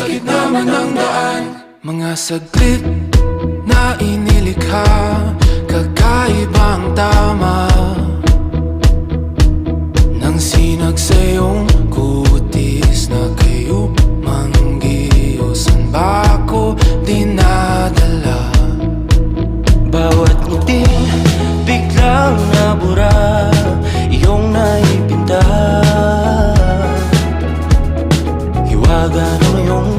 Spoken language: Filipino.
gitna man ng daan. Mga saglit na inilikha, kakaibang tama nang sinag sa iyong kutis na kayo manggiusan ba ako dinadala? Bawat ngiti biglang nabura, iyong naipinta. Hiwaga ng iyong